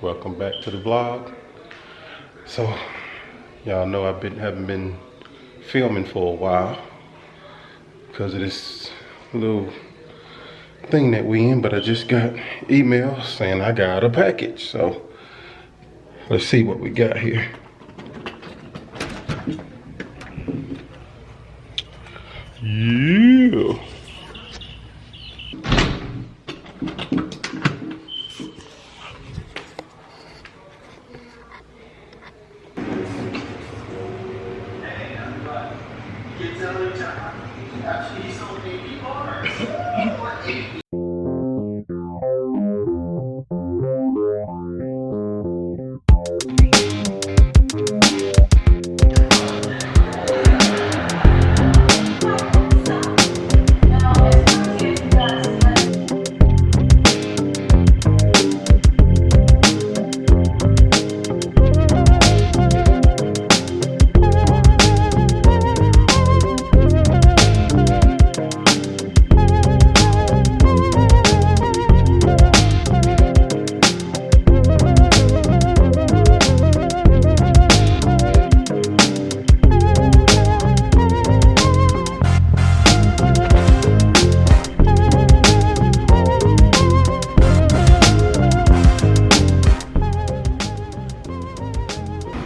Welcome back to the vlog. So y'all know haven't been filming for a while because of this little thing that we in, but I just got email saying I got a package. So let's see what we got here. Yeah.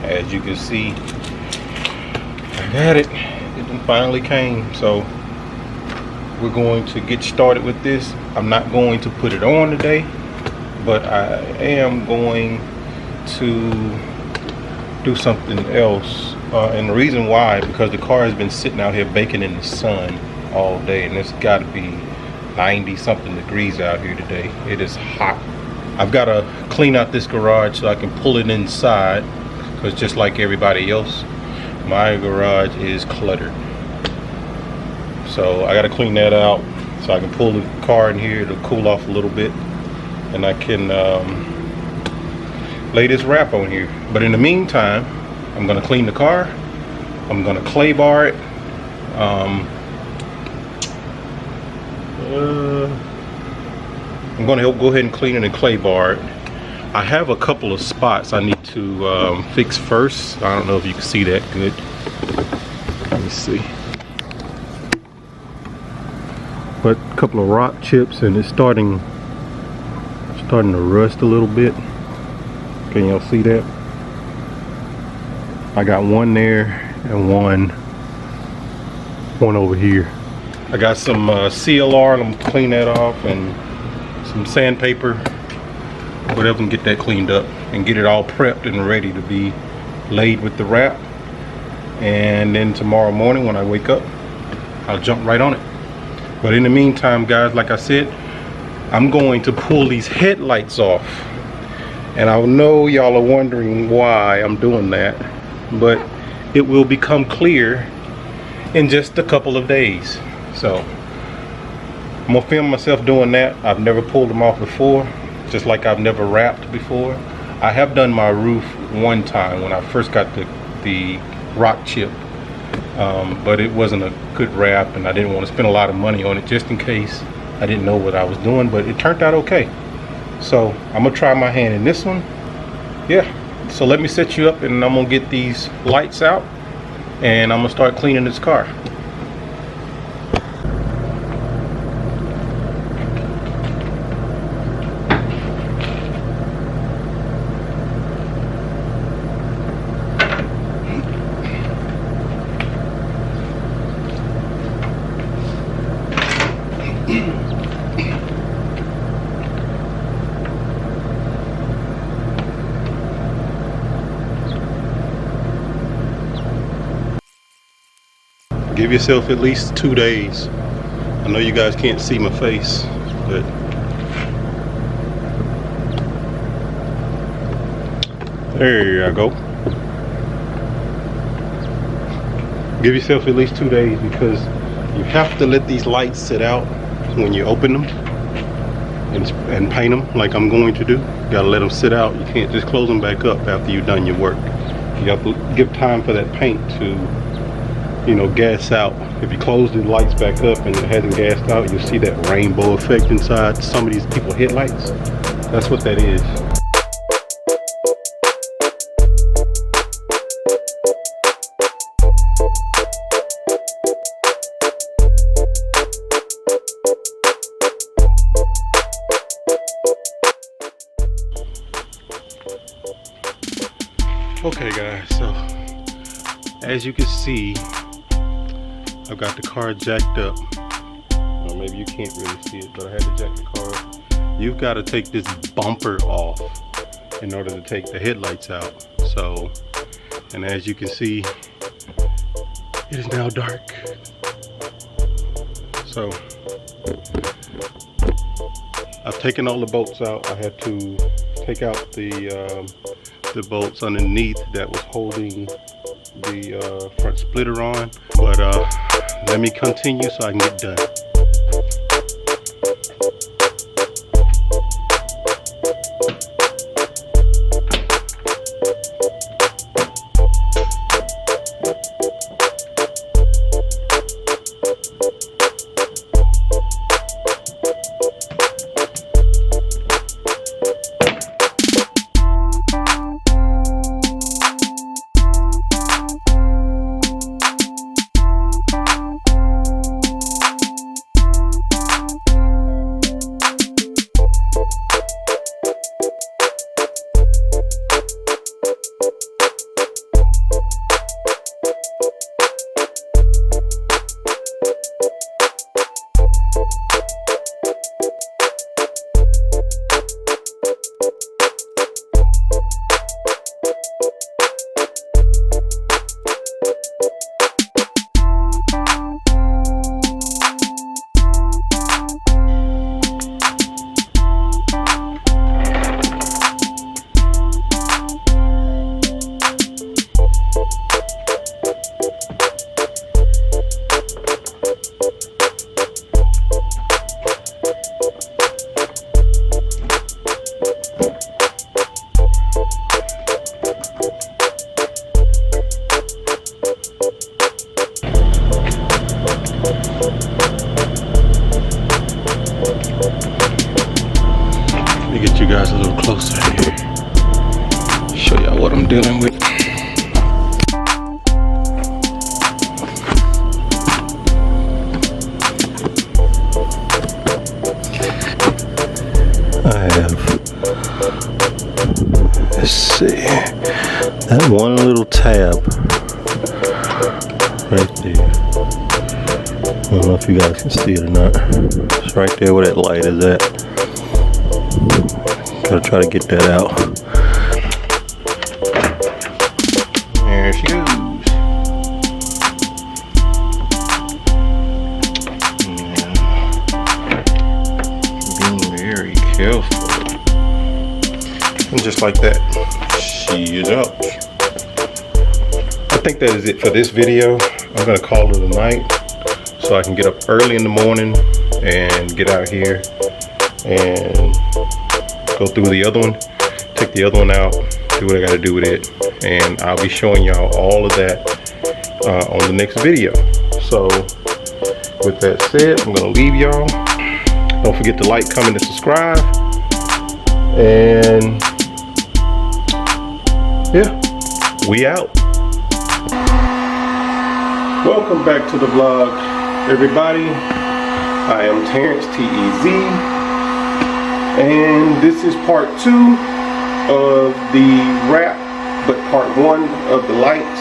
As you can see, I got it. It finally came. So we're going to get started with this. I'm not going to put it on today, but I am going to do something else. And the reason why, because the car has been sitting out here baking in the sun all day, and it's got to be 90 something degrees out here today. It is hot. I've got to clean out this garage so I can pull it inside. Because just like everybody else, my garage is cluttered. So I got to clean that out so I can pull the car in here to cool off a little bit. And I can lay this wrap on here. But in the meantime, I'm going to clean the car. I'm going to clay bar it. I'm going to go ahead and clean it and clay bar it. I have a couple of spots I need to fix first. I don't know if you can see that good. Let me see. But a couple of rock chips, and it's starting to rust a little bit. Can y'all see that? I got one there and one over here. I got some CLR, and I'm gonna clean that off, and some sandpaper. Whatever, and get that cleaned up and get it all prepped and ready to be laid with the wrap. And then tomorrow morning when I wake up, I'll jump right on it. But in the meantime, guys, like I said, I'm going to pull these headlights off. And I know y'all are wondering why I'm doing that, but it will become clear in just a couple of days. So I'm gonna film myself doing that. I've never pulled them off before. Just like I've never wrapped before. I have done my roof one time when I first got the rock chip, but it wasn't a good wrap, and I didn't want to spend a lot of money on it just in case I didn't know what I was doing, but it turned out okay. So I'm gonna try my hand in this one. Yeah, so let me set you up, and I'm gonna get these lights out, and I'm gonna start cleaning this car. Give yourself at least 2 days. I know you guys can't see my face, but there you go. Give yourself at least 2 days, because you have to let these lights sit out when you open them and paint them like I'm going to do. You gotta let them sit out. You can't just close them back up after you've done your work. You have to give time for that paint to you know, gas out. If you close the lights back up and it hasn't gassed out, you'll see that rainbow effect inside some of these people's headlights. That's what that is. Okay guys, so as you can see, I've got the car jacked up. Well, maybe you can't really see it, but I had to jack the car. You've got to take this bumper off in order to take the headlights out. So, and as you can see, it is now dark. So, I've taken all the bolts out. I had to take out the bolts underneath that was holding the front splitter on. But let me continue so I can get done. Let me get you guys a little closer here. Show y'all what I'm dealing with. I have, let's see, that one little tab right there. I don't know if you guys can see it or not. It's right there where that light is at. Gotta try to get that out. There she goes. Being very careful. And just like that, she is out. I think that is it for this video. I'm gonna call it a night so I can get up early in the morning and get out here and go through the other one, take the other one out, do what I gotta do with it, and I'll be showing y'all all of that on the next video. So with that said, I'm gonna leave y'all. Don't forget to like, comment, and subscribe. And yeah, we out. Welcome back to the vlog, everybody. I am Terrance T-EZ. And this is part 2 of the wrap, but part 1 of the lights.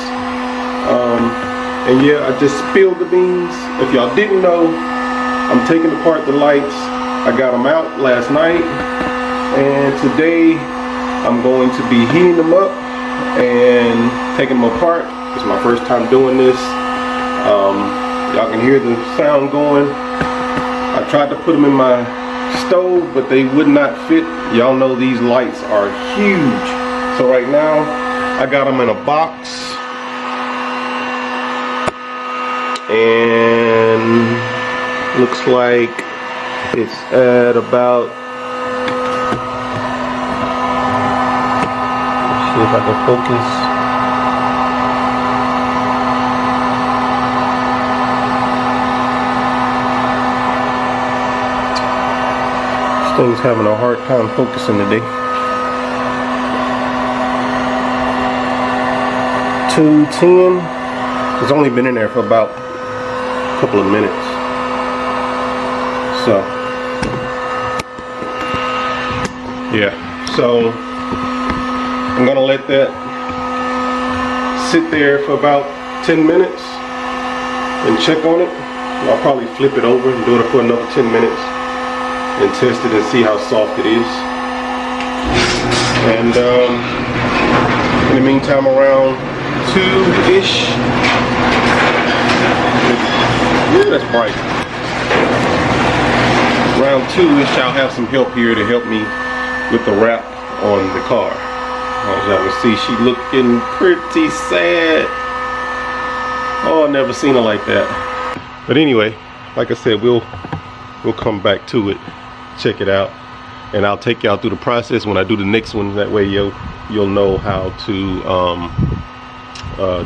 And yeah, I just spilled the beans. If y'all didn't know, I'm taking apart the lights. I got them out last night, and today I'm going to be heating them up and taking them apart. It's my first time doing this. Y'all can hear the sound going. I tried to put them in my stove, but they would not fit. Y'all know these lights are huge. So right now I got them in a box, and looks like it's at about, let's see if I can focus. Thing's having a hard time focusing today. 210. It's only been in there for about a couple of minutes. So yeah, so I'm gonna let that sit there for about 10 minutes and check on it. I'll probably flip it over and do it for another 10 minutes and test it and see how soft it is. And in the meantime, around 2-ish, yeah, that's bright. Around 2-ish, I'll have some help here to help me with the wrap on the car. As y'all can see, she looking pretty sad. Oh, I never seen her like that. But anyway, like I said, we'll come back to it, check it out, and I'll take y'all through the process when I do the next one. That way you'll know how to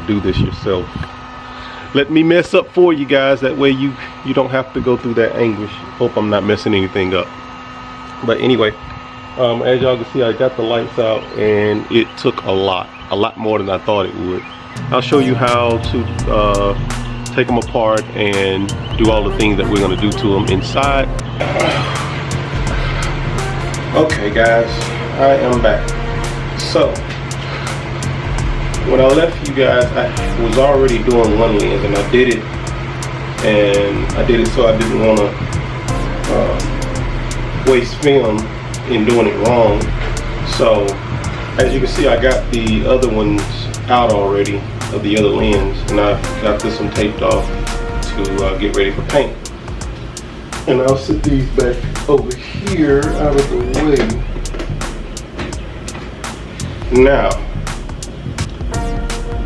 do this yourself. Let me mess up for you guys. That way you don't have to go through that anguish. Hope I'm not messing anything up. But anyway, as y'all can see, I got the lights out, and it took a lot more than I thought it would. I'll show you how to take them apart and do all the things that we're going to do to them inside. Okay guys, I am back. So when I left you guys, I was already doing one lens, and I did it so I didn't want to waste film in doing it wrong. So as you can see, I got the other ones out already of the other lens, and I've got this one taped off to get ready for paint. And I'll set these back over here out of the way. Now,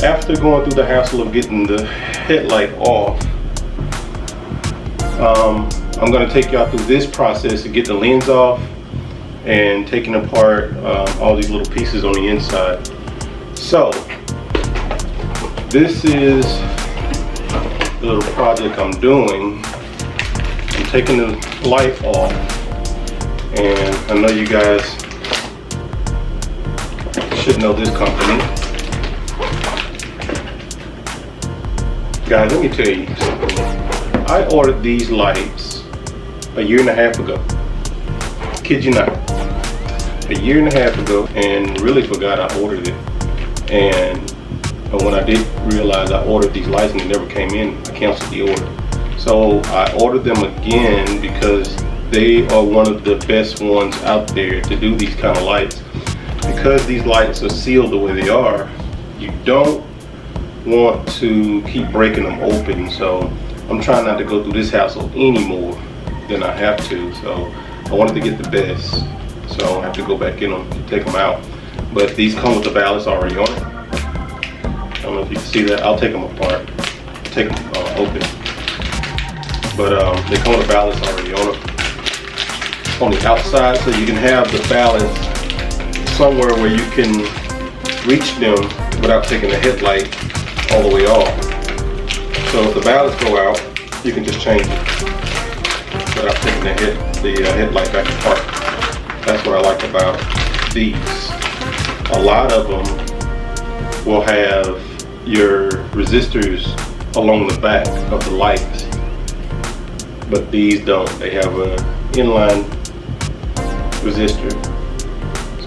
after going through the hassle of getting the headlight off, I'm going to take y'all through this process to get the lens off and taking apart all these little pieces on the inside. So this is the little project I'm doing. I'm taking the light off, and I know you guys should know this company. Guys, let me tell you something. I ordered these lights a year and a half ago. Kid you not. A year and a half ago, and really forgot I ordered it. And when I did realize I ordered these lights and they never came in, I canceled the order. So I ordered them again because they are one of the best ones out there to do these kind of lights. Because these lights are sealed the way they are, you don't want to keep breaking them open. So I'm trying not to go through this hassle any more than I have to. So I wanted to get the best, so I have to go back in them to take them out. But these come with the ballast already on it. I don't know if you can see that. I'll take them apart, take them open. But they come with the ballast already on them on the outside, so you can have the ballast somewhere where you can reach them without taking the headlight all the way off. So if the ballast go out, you can just change it without taking the headlight back apart. That's what I like about these. A lot of them will have your resistors along the back of the lights, but these don't. They have an inline resistor.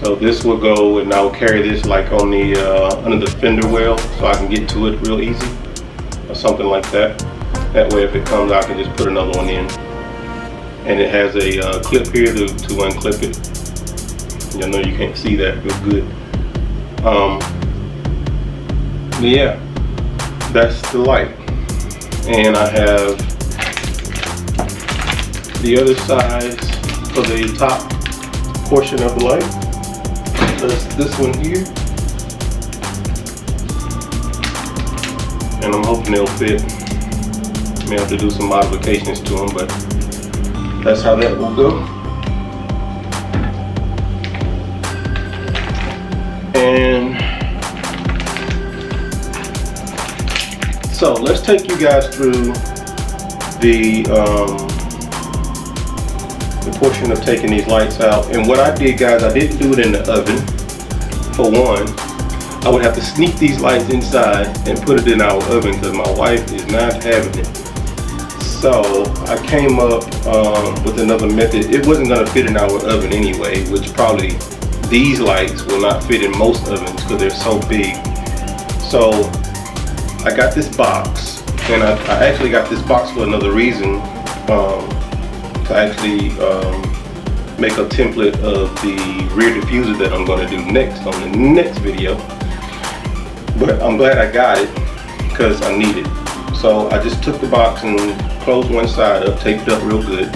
So this will go, and I will carry this like on the under the fender well, so I can get to it real easy, or something like that. That way, if it comes out, I can just put another one in. And it has a clip here to unclip it. I know you can't see that real good. Yeah, that's the light. And I have the other side for the top portion of the light. That's this one here. And I'm hoping they'll fit. May have to do some modifications to them, but that's how that will go. And so let's take you guys through the portion of taking these lights out. And what I did, guys, I didn't do it in the oven. For one, I would have to sneak these lights inside and put it in our oven because my wife is not having it. So I came up with another method. It wasn't going to fit in our oven anyway, which probably these lights will not fit in most ovens because they're so big. So I got this box, and I actually got this box for another reason, to actually make a template of the rear diffuser that I'm going to do next on the next video. But I'm glad I got it because I need it. So I just took the box and closed one side up, taped it up real good,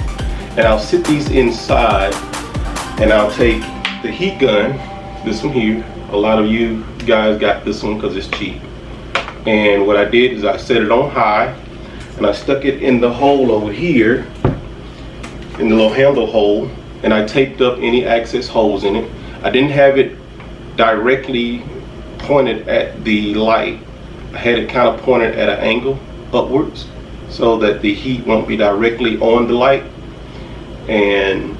and I'll sit these inside, and I'll take the heat gun, this one here. A lot of you guys got this one because it's cheap. And what I did is I set it on high, and I stuck it in the hole over here, in the little handle hole, and I taped up any access holes in it. I didn't have it directly pointed at the light. I had it kind of pointed at an angle upwards so that the heat won't be directly on the light. And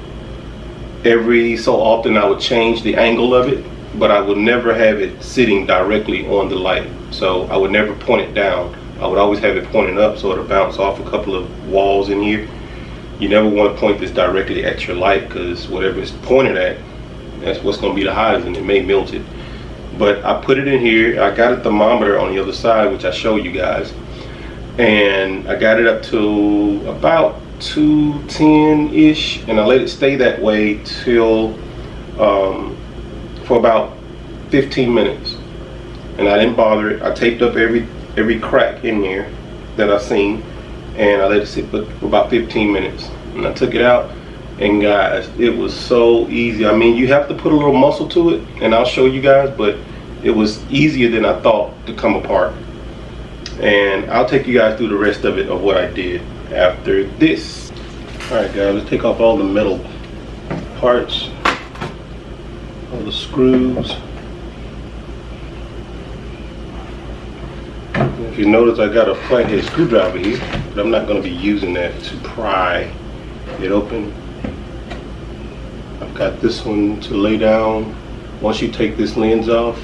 every so often I would change the angle of it, but I would never have it sitting directly on the light. So I would never point it down. I would always have it pointing up so it'll bounce off a couple of walls in here. You never want to point this directly at your light, because whatever it's pointed at, that's what's going to be the hottest, and it may melt it. But I put it in here. I got a thermometer on the other side, which I showed you guys, and I got it up to about 210-ish, and I let it stay that way till for about 15 minutes, and I didn't bother it. I taped up every crack in here that I seen, and I let it sit for about 15 minutes, and I took it out, and guys, it was so easy. I mean, you have to put a little muscle to it, and I'll show you guys, but it was easier than I thought to come apart. And I'll take you guys through the rest of it, of what I did after this. Alright guys, let's take off all the metal parts, all the screws. If you notice, I got a flathead screwdriver here, but I'm not going to be using that to pry it open. I've got this one to lay down. Once you take this lens off,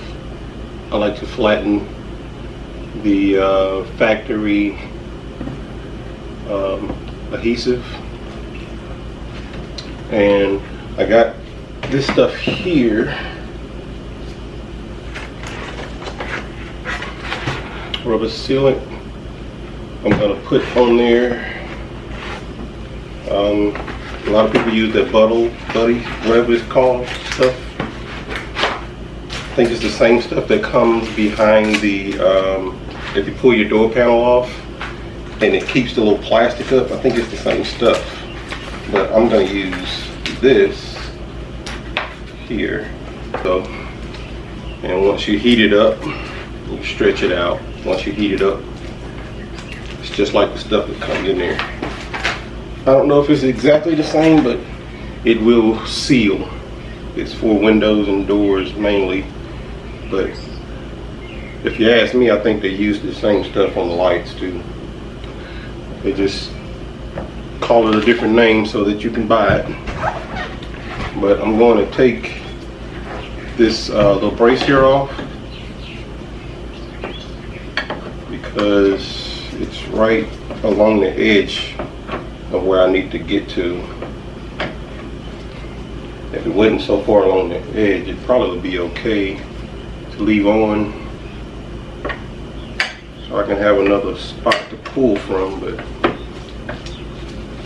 I like to flatten the factory adhesive. And I got this stuff here, rubber sealant. I'm gonna put on there. A lot of people use that buddy, whatever it's called, stuff. I think it's the same stuff that comes behind the, if you pull your door panel off and it keeps the little plastic up. I think it's the same stuff, but I'm gonna use this here. So, and once you heat it up, you stretch it out. Once you heat it up, it's just like the stuff that comes in there. I don't know if it's exactly the same, but it will seal. It's for windows and doors mainly, but if you ask me, I think they use the same stuff on the lights too. They just call it a different name so that you can buy it. But I'm going to take this little brace here off, because it's right along the edge of where I need to get to. If it wasn't so far along the edge, it probably would be okay to leave on, so I can have another spot to pull from. But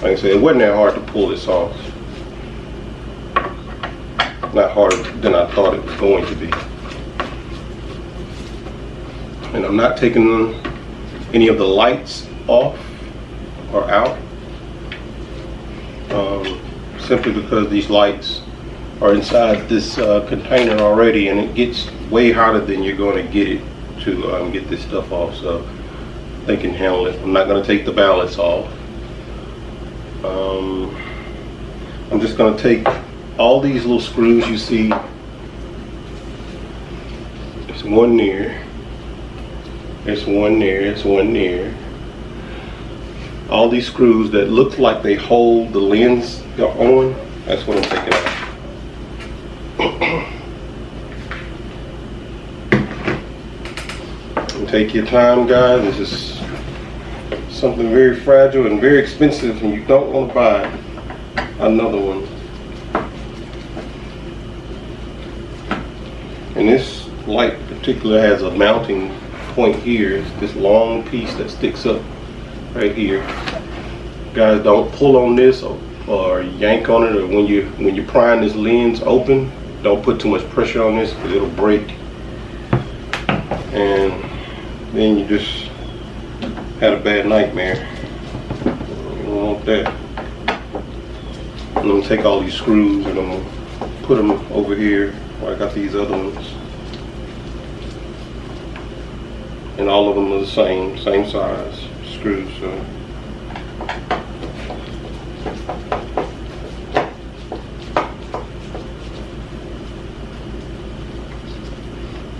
like I said, it wasn't that hard to pull this off. Not harder than I thought it was going to be. And I'm not taking any of the lights off or out, simply because these lights are inside this container already, and it gets way hotter than you're going to get it to get this stuff off. So they can handle it. I'm not going to take the ballasts off. I'm just going to take all these little screws you see. There's one there. There's one there. There's one there. All these screws that look like they hold the lens on, that's what I'm taking out. And take your time, guys. This is something very fragile and very expensive, and you don't want to buy another one. And this light particularly has a mounting point here. It's this long piece that sticks up right here. Guys, don't pull on this or yank on it, or when you're prying this lens open, don't put too much pressure on this because it'll break. And then you just had a bad nightmare. You don't want that. I'm gonna take all these screws and I'm gonna put them over here where I got these other ones. And all of them are the same size screws. So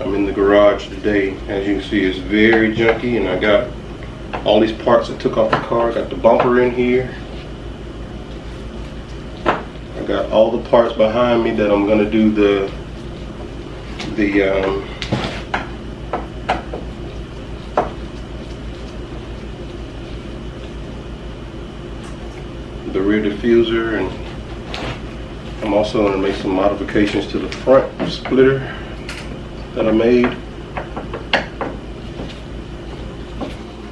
I'm in the garage today. As you can see, it's very junky, and I got all these parts I took off the car. I got the bumper in here. I got all the parts behind me that I'm gonna do the rear diffuser, and I'm also going to make some modifications to the front splitter that I made.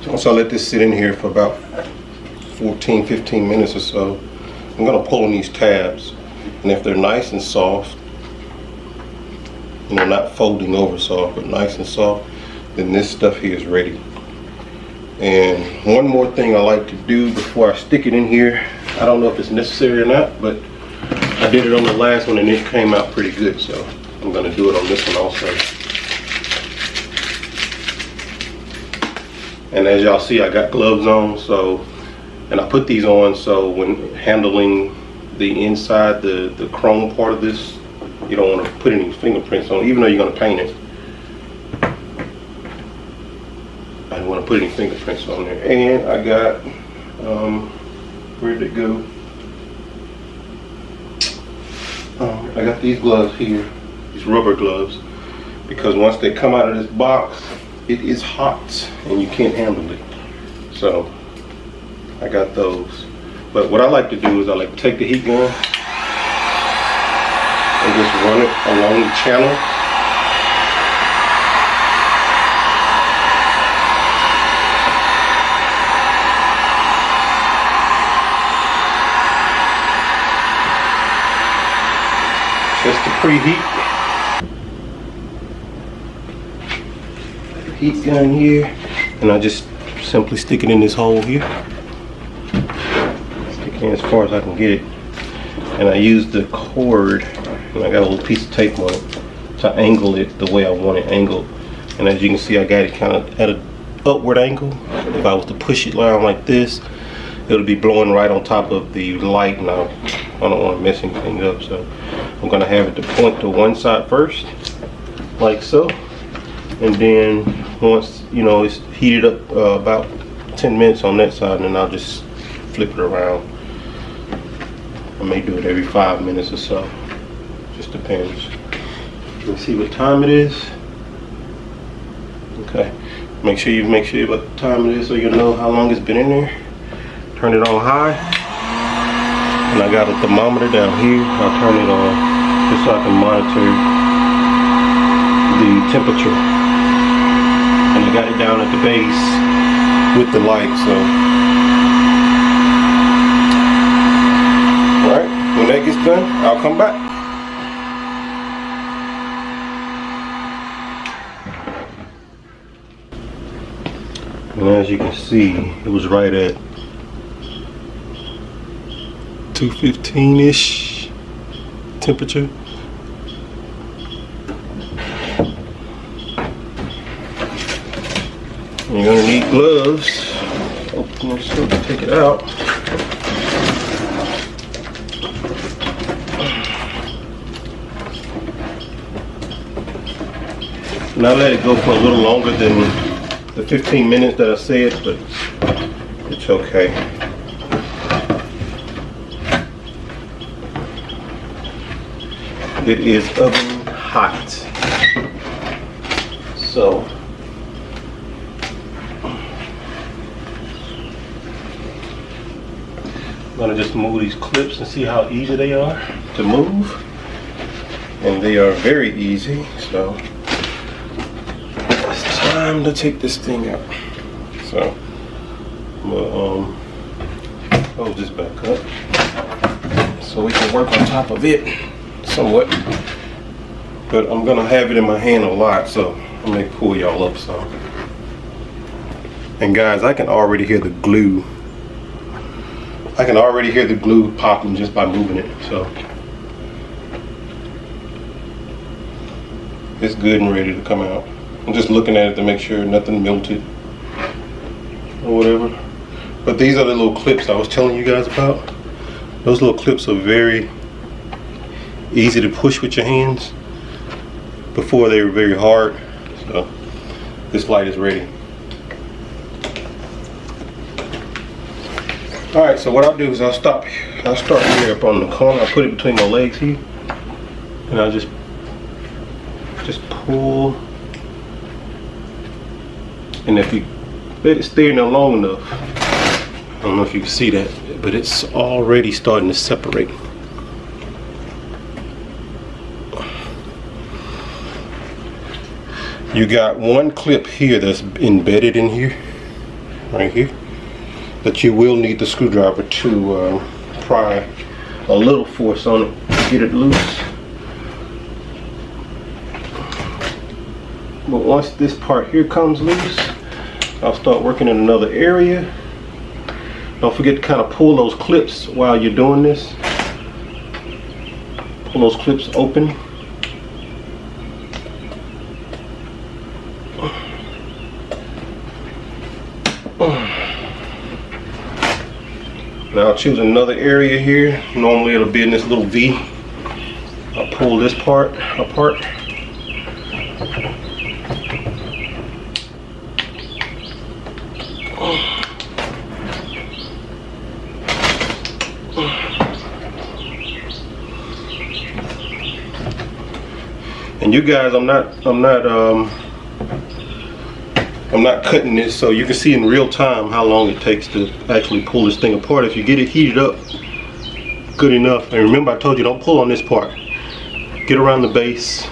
Once I let this sit in here for about 14-15 minutes or so, I'm going to pull on these tabs, and if they're nice and soft, you know, not folding over soft, but nice and soft, then this stuff here is ready. And one more thing I like to do before I stick it in here, I don't know if it's necessary or not, but I did it on the last one and it came out pretty good, so I'm going to do it on this one also. And as y'all see, I got gloves on, so, and I put these on so when handling the inside, the chrome part of this, you don't want to put any fingerprints on, even though you're going to paint it. I don't want to put any fingerprints on there. And I got, where'd it go? I got these gloves here, these rubber gloves, because once they come out of this box, it is hot and you can't handle it. So I got those. But what I like to do is I like to take the heat gun and just run it along the channel. Just to preheat. Heat gun here, and I just simply stick it in this hole here. Stick it in as far as I can get it. And I use the cord, and I got a little piece of tape on it to angle it the way I want it angled. And as you can see, I got it kind of at an upward angle. If I was to push it down like this, it'll be blowing right on top of the light, and I don't want to mess anything up. So I'm gonna have it to point to one side first, like so, and then once you know it's heated up about 10 minutes on that side, and then I'll just flip it around. I may do it every 5 minutes or so, just depends. Let's see what time it is. Okay, make sure what time it is so you know how long it's been in there. Turn it on high, and I got a thermometer down here. I'll turn it on just so I can monitor the temperature. And I got it down at the base with the light, so. Alright, when that gets done, I'll come back. And as you can see, it was right at 215-ish temperature. You're gonna need gloves. Open this up and take it out. And I let it go for a little longer than the 15 minutes that I said, but it's okay. It is oven hot. So I'm gonna just move these clips and see how easy they are to move. and they are very easy. So it's time to take this thing out. So hold this back up so we can work on top of it somewhat. But I'm gonna have it in my hand a lot, so I'm gonna pull y'all up some. And guys, I can already hear the glue. I can already hear the glue popping just by moving it. So it's good and ready to come out. I'm just looking at it to make sure nothing melted or whatever. But these are the little clips I was telling you guys about. Those little clips are very easy to push with your hands. Before they were very hard. So this light is ready. Alright, so what I'll do is I'll start here up on the corner. I'll put it between my legs here. And I'll just pull. And if you let it stay in there long enough, I don't know if you can see that, but it's already starting to separate. You got one clip here that's embedded in here, right here, that you will need the screwdriver to pry a little force on it to get it loose. But once this part here comes loose, I'll start working in another area. Don't forget to kind of pull those clips while you're doing this. Pull those clips open. Now I'll choose another area here. Normally it'll be in this little V. I'll pull this part apart. And you guys, I'm not cutting this, so you can see in real time how long it takes to actually pull this thing apart. If you get it heated up good enough, and remember I told you don't pull on this part. Get around the base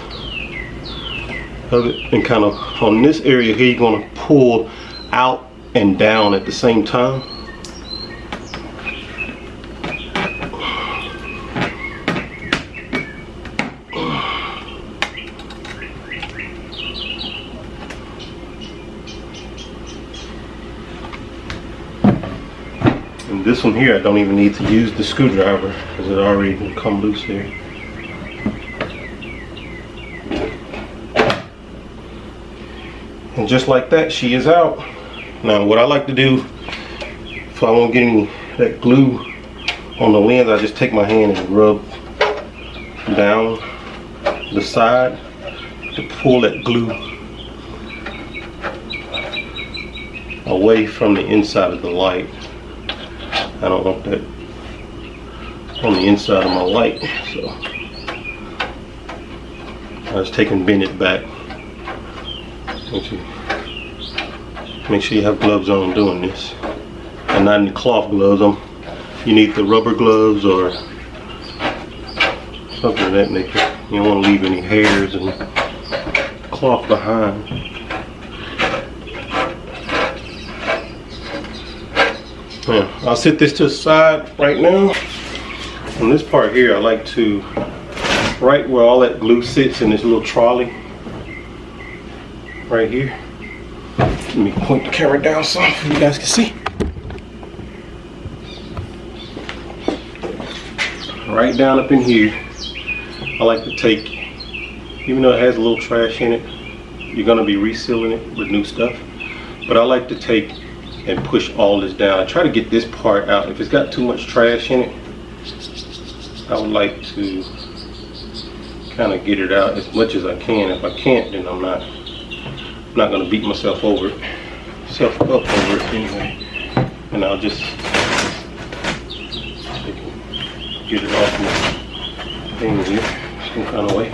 of it and kind of on this area here, you're going to pull out and down at the same time. This one here, I don't even need to use the screwdriver because it already can come loose there. And just like that, she is out. Now, what I like to do, if I won't get any that glue on the lens, I just take my hand and rub down the side to pull that glue away from the inside of the light. I don't want that on the inside of my light, so I just take and bend it back. Make sure you have gloves on doing this, and not any cloth gloves. You need the rubber gloves or something of that nature. You don't want to leave any hairs and cloth behind. Yeah, I'll set this to the side right now. On this part here, I like to, right where all that glue sits in this little trolley, right here. Let me point the camera down so you guys can see. Right down up in here, I like to take, even though it has a little trash in it, you're gonna be resealing it with new stuff, but I like to take and push all this down. I try to get this part out. If it's got too much trash in it, I would like to kind of get it out as much as I can. If I can't, then I'm not going to beat myself up over it anyway. And I'll just get it off my thing here some kind of way.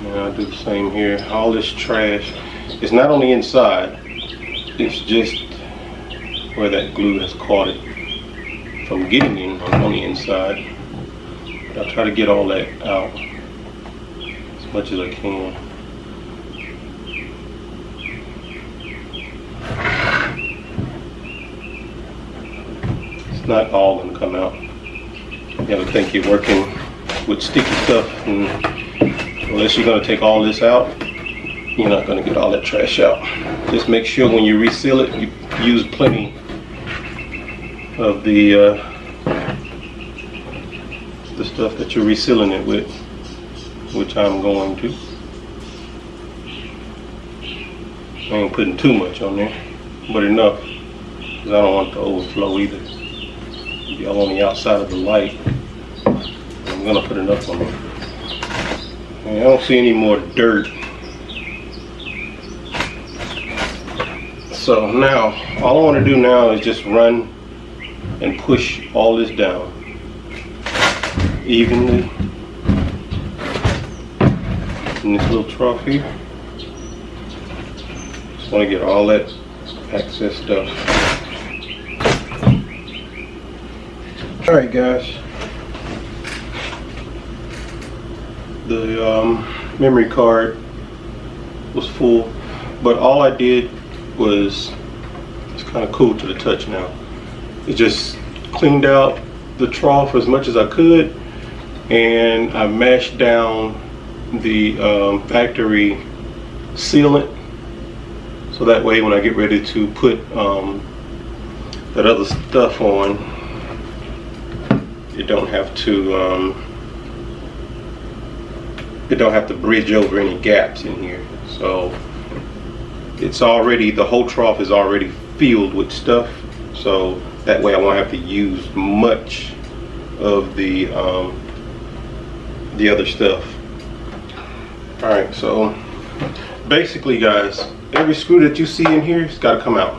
And I'll do the same here. All this trash, it's not on the inside, it's just where that glue has caught it from getting in on the inside. I'll try to get all that out as much as I can. It's not all gonna come out. You gotta think you're working with sticky stuff, and unless you're gonna take all this out, you're not gonna get all that trash out. Just make sure when you reseal it, you use plenty of the stuff that you're resealing it with, which I'm going to. I ain't putting too much on there, but enough, because I don't want it to overflow either. It'll be all on the outside of the light. I'm gonna put enough on there. And I don't see any more dirt. So now, all I want to do now is just run and push all this down evenly in this little trough here. Just want to get all that excess stuff. Alright guys, the memory card was full, but all I did was, it's kind of cool to the touch now, it just cleaned out the trough as much as I could, and I mashed down the factory sealant, so that way when I get ready to put that other stuff on, it don't have to bridge over any gaps in here. So it's already, the whole trough is already filled with stuff, so that way I won't have to use much of the other stuff. Alright, so basically guys, every screw that you see in here has got to come out,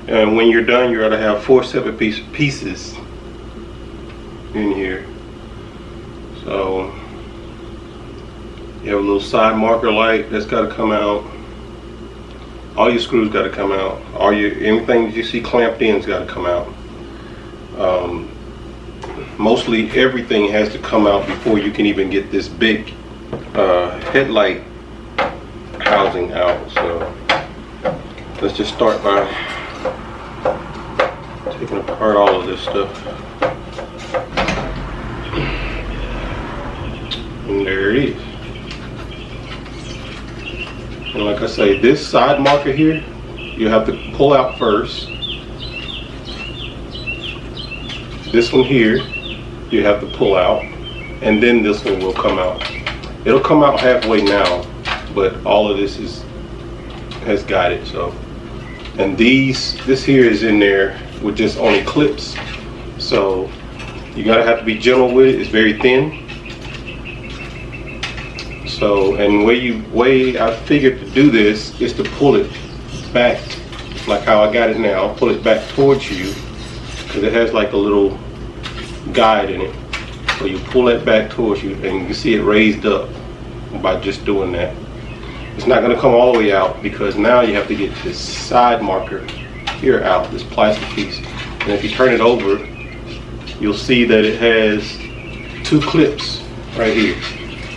and when you're done, you're going to have 4 separate pieces in here. So you have a little side marker light that's got to come out. All your screws got to come out. Anything that you see clamped in's got to come out. Mostly everything has to come out before you can even get this big headlight housing out. So let's just start by taking apart all of this stuff. And there it is. And like I say, this side marker here, you have to pull out first. This one here, you have to pull out, and then this one will come out. It'll come out halfway now, but all of this has got it. So, and this here is in there with just only clips. So you gotta have to be gentle with it. It's very thin. So, and way I figured to do this is to pull it back, like how I got it now. Pull it back towards you, because it has like a little guide in it. So you pull that back towards you, and you can see it raised up by just doing that. It's not going to come all the way out, because now you have to get this side marker here out, this plastic piece. And if you turn it over, you'll see that it has 2 clips right here.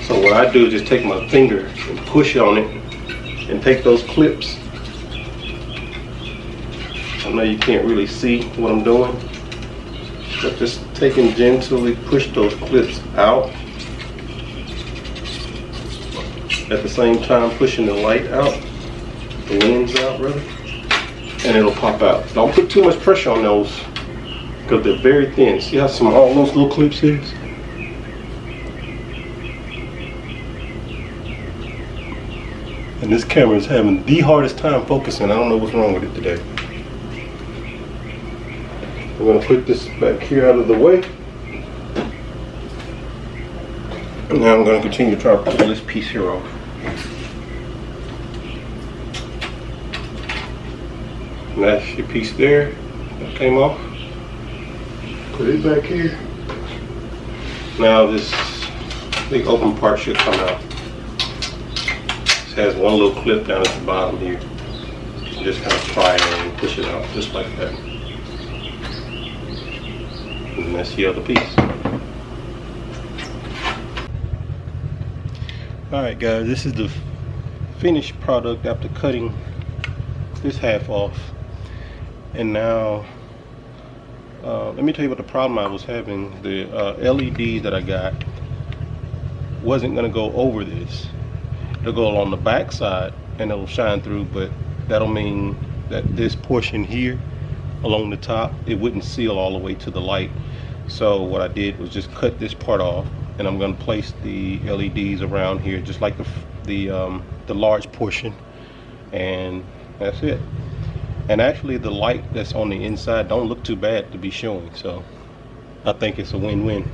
So what I do is just take my finger and push on it and take those clips. I know you can't really see what I'm doing, but just taking gently push those clips out. At the same time pushing the light out, the lens out rather, and it'll pop out. Don't put too much pressure on those, because they're very thin. See how small those little clips is? And this camera is having the hardest time focusing. I don't know what's wrong with it today. I'm going to put this back here out of the way. And now I'm going to continue to try to pull this piece here off. And that's your piece there that came off. Put it back here. Now this big open part should come out. Has one little clip down at the bottom here. You just kind of pry it and push it out just like that. And that's the other piece. Alright guys, this is the finished product after cutting this half off. And now let me tell you what the problem I was having. The LEDs that I got wasn't going to go over this. It'll go along the back side and it'll shine through, but that'll mean that this portion here along the top, it wouldn't seal all the way to the light. So what I did was just cut this part off, and I'm going to place the LEDs around here just like the large portion, and that's it. And actually the light that's on the inside don't look too bad to be showing, so I think it's a win-win.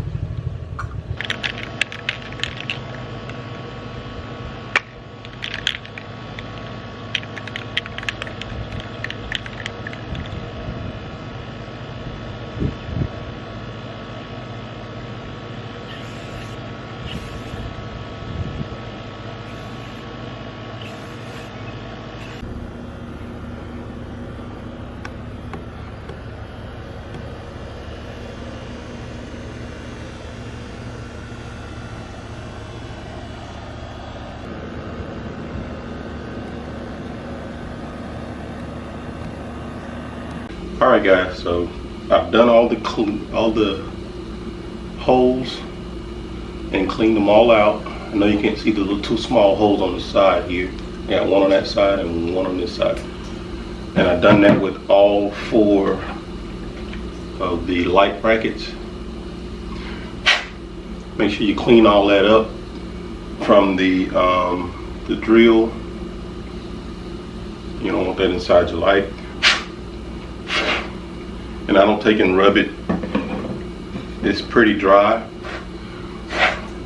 Alright guys, so I've done all the holes and cleaned them all out. I know you can't see the little two small holes on the side here. I got one on that side and one on this side. And I've done that with all 4 of the light brackets. Make sure you clean all that up from the drill. You don't want that inside your light. And I don't take and rub it. It's pretty dry.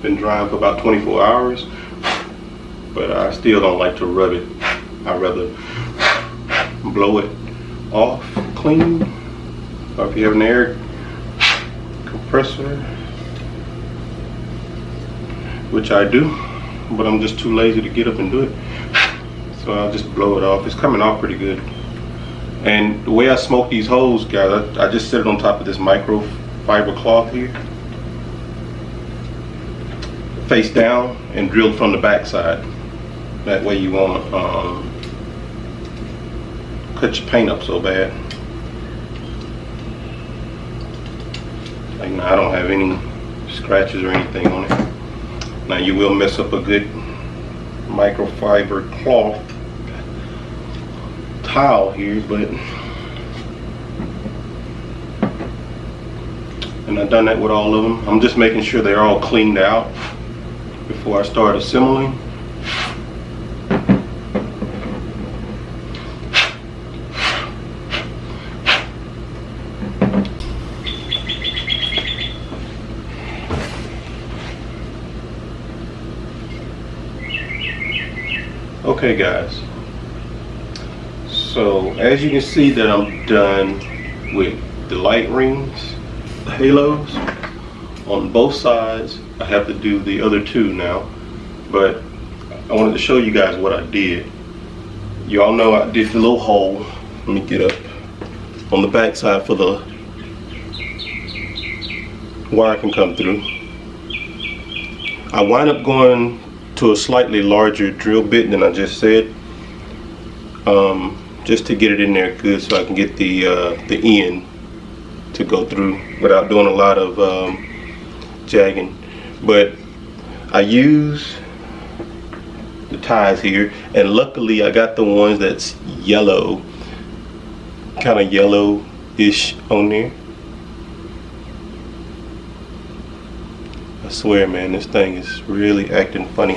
Been drying for about 24 hours, but I still don't like to rub it. I'd rather blow it off clean, or if you have an air compressor, which I do, but I'm just too lazy to get up and do it, so I'll just blow it off. It's coming off pretty good. And the way I smoke these holes, guys, I just set it on top of this microfiber cloth here, face down, and drill from the back side. That way you won't cut your paint up so bad. Like now, I don't have any scratches or anything on it. Now you will mess up a good microfiber cloth tile here, but and I've done that with all of them. I'm just making sure they're all cleaned out before I start assembling. Okay guys, so as you can see that I'm done with the light rings, the halos on both sides. I have to do the other 2 now, but I wanted to show you guys what I did. You all know I did the little hole, let me get up, on the back side for the wire can come through. I wind up going to a slightly larger drill bit than I just said, just to get it in there good, so I can get the end to go through without doing a lot of jagging. But I use the ties here, and luckily I got the ones that's yellow, kind of yellow-ish on there. I swear, man, this thing is really acting funny.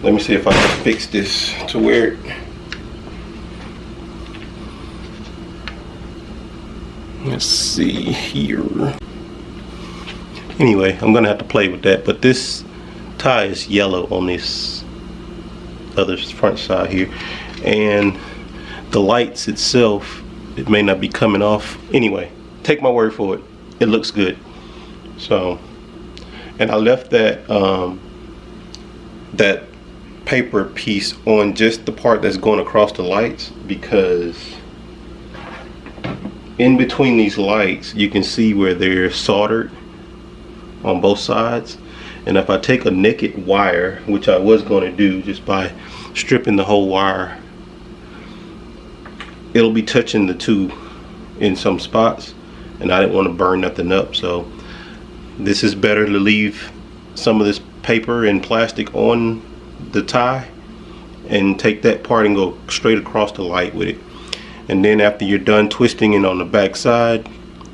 Let me see if I can fix this to where it... Let's see here. Anyway, I'm gonna have to play with that, but this tie is yellow on this other front side here, and the lights itself, it may not be coming off. Anyway, take my word for it, it looks good. So, and I left that that paper piece on just the part that's going across the lights, because in between these lights you can see where they're soldered on both sides, And if I take a naked wire, which I was going to do just by stripping the whole wire, it'll be touching the tube in some spots, and I didn't want to burn nothing up. So this is better to leave some of this paper and plastic on the tie and take that part and go straight across the light with it. And then after you're done twisting it on the back side,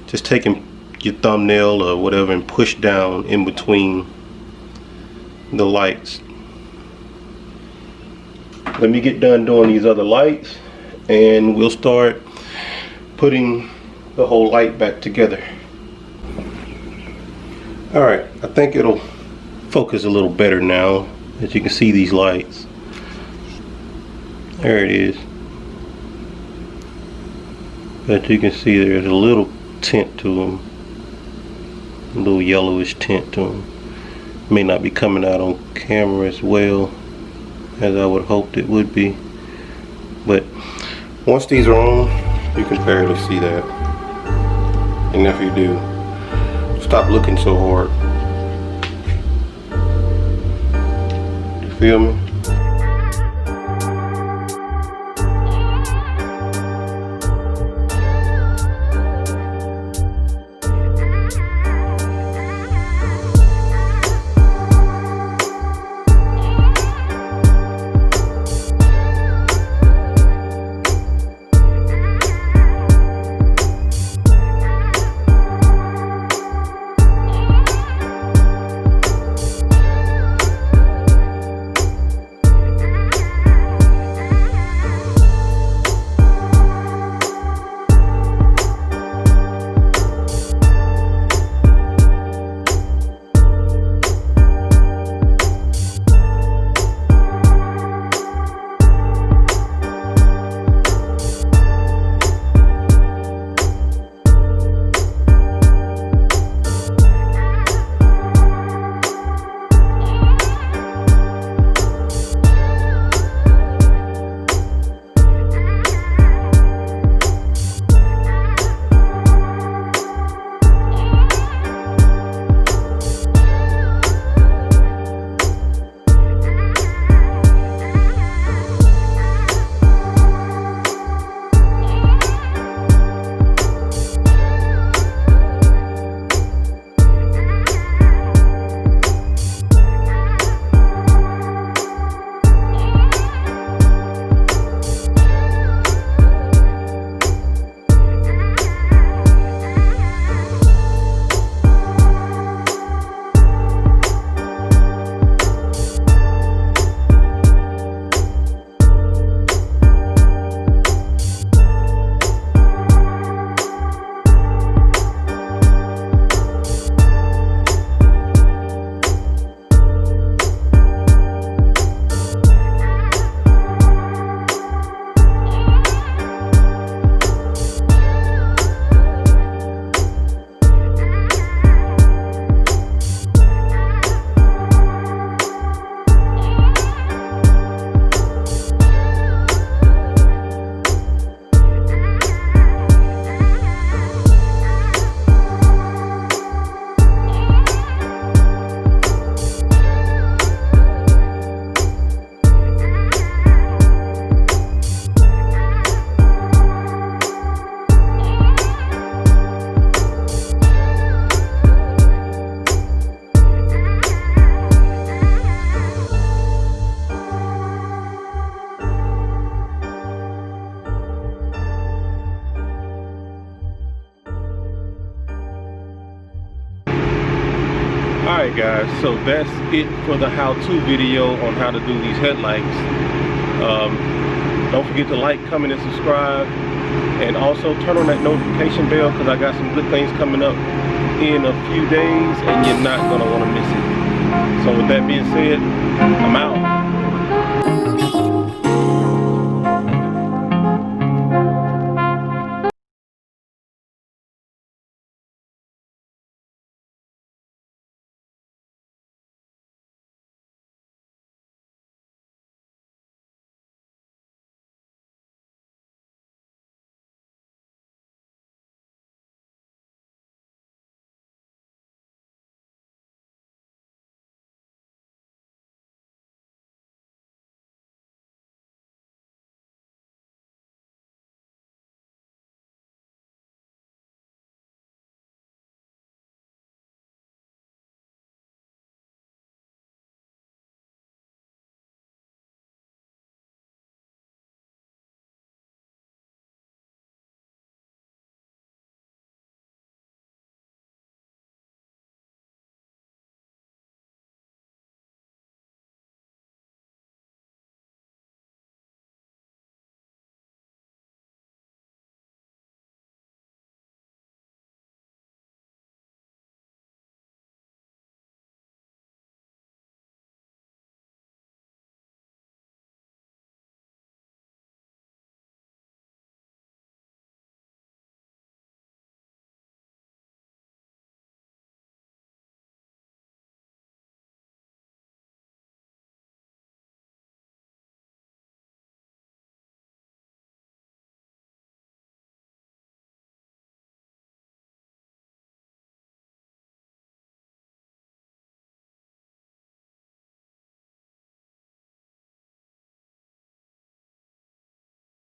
just taking your thumbnail or whatever and push down in between the lights. Let me get done doing these other lights and we'll start putting the whole light back together. Alright, I think it'll focus a little better now, as you can see these lights. There it is. But you can see there's a little tint to them, a little yellowish tint to them. May not be coming out on camera as well as I would hoped it would be, but once these are on, you can barely see that. And if you do, stop looking so hard. You feel me? Alright guys, so that's it for the how-to video on how to do these headlights. Don't forget to like, comment, and subscribe, and also turn on that notification bell because I got some good things coming up in a few days and you're not going to want to miss it. So with that being said, I'm out.